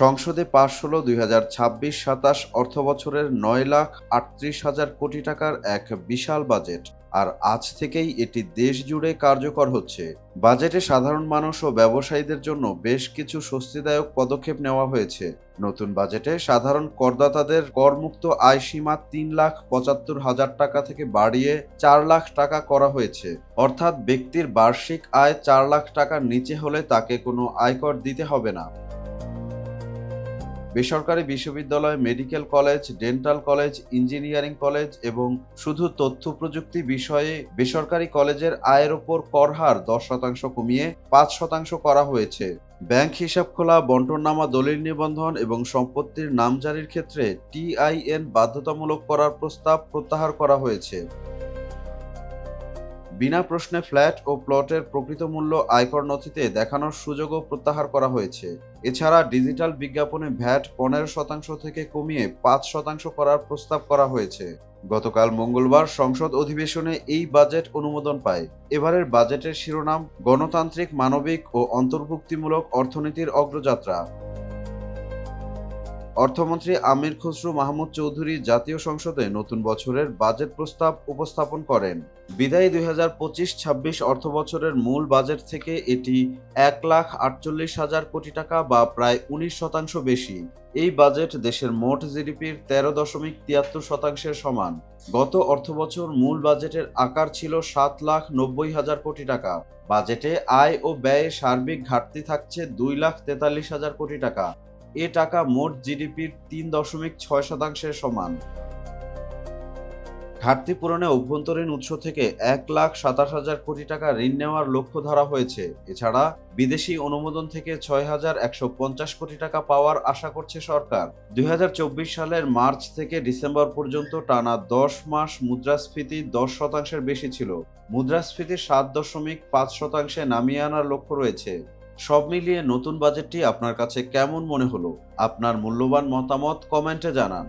সংসদে পাশ হলো ২০২৬-২৭ অর্থবছরের ৯,৩৮,০০০ কোটি টাকার এক বিশাল বাজেট। আর আজ থেকেই এটি দেশ জুড়ে কার্যকর হচ্ছে। বাজেটে সাধারণ মানুষ ও ব্যবসায়ীদের জন্য বেশ কিছু স্বস্তিদায়ক পদক্ষেপ নেওয়া হয়েছে। নতুন বাজেটে সাধারণ করদাতাদের করমুক্ত আয় সীমা ৩,৭৫,০০০ টাকা থেকে বাড়িয়ে ৪ লাখ টাকা করা হয়েছে। অর্থাৎ ব্যক্তির বার্ষিক আয় ৪ লাখ টাকার নিচে হলে তাকে কোনো আয়কর দিতে হবে না। বেসরকারি বিশ্ববিদ্যালয়, medical college, dental college, engineering college এবং শুধু তথ্য প্রযুক্তি বিষয়ে বেসরকারি কলেজের আয়ের ওপর কর হার ১০% কমিয়ে ৫% করা হয়েছে। ব্যাংক হিসাব খোলা, বন্টননামা, দলিল নিবন্ধন এবং সম্পত্তির নামজারির ক্ষেত্রে টিআইএন বাধ্যতামূলক করার প্রস্তাব প্রত্যাহার করা হয়েছে। বিনা প্রশ্নে ফ্ল্যাট ও প্লটের প্রকৃত মূল্য আয়কর নথিতে দেখানোর সুযোগও প্রত্যাহার করা হয়েছে। এছাড়া ডিজিটাল বিজ্ঞাপনে ভ্যাট ১৫% থেকে কমিয়ে ৫% করার প্রস্তাব করা হয়েছে। গতকাল মঙ্গলবার সংসদ অধিবেশনে এই বাজেট অনুমোদন পায়। এবারের বাজেটের শিরোনাম গণতান্ত্রিক, মানবিক ও অন্তর্ভুক্তিমূলক অর্থনীতির অগ্রযাত্রা। অর্থমন্ত্রী আমির খসরু মাহমুদ চৌধুরী জাতীয় সংসদে নতুন বছরের বাজেট প্রস্তাব উপস্থাপন করেন। বিদায়ী ২০২৫-২৬ অর্থবছরের মূল বাজেট থেকে এটি ১,৪৮,০০০ কোটি টাকা বা প্রায় ১৯% বেশি। এই বাজেট দেশের মোট জিডিপির ১৩.৭৩%-এর সমান। গত অর্থবছর মূল বাজেটের আকার ছিল ৭,৯০,০০০ কোটি টাকা। বাজেটে আয় ও ব্যয়ে সার্বিক ঘাটতি থাকছে ২,৪৩,০০০ কোটি টাকা। এ টাকা মোট জিডিপির ৩.৬%-এর সমান। ঘাটতি পূরণে অভ্যন্তরীণ উৎস থেকে ১,২৭,০০০ কোটি টাকা ঋণ নেওয়ার লক্ষ্য ধরা হয়েছে। এছাড়া বিদেশি অনুমোদন থেকে ৬,১৫০ কোটি টাকা পাওয়ার আশা করছে সরকার। ২০২৪ সালের মার্চ থেকে ডিসেম্বর পর্যন্ত টানা ১০ মাস মুদ্রাস্ফীতি ১০%-এর বেশি ছিল। মুদ্রাস্ফীতি ৭.৫%-এ নামিয়ে আনার লক্ষ্য রয়েছে। সব মিলিয়ে নতুন বাজেটটি আপনার কাছে কেমন মনে হলো? আপনার মূল্যবান মতামত কমেন্টে জানান।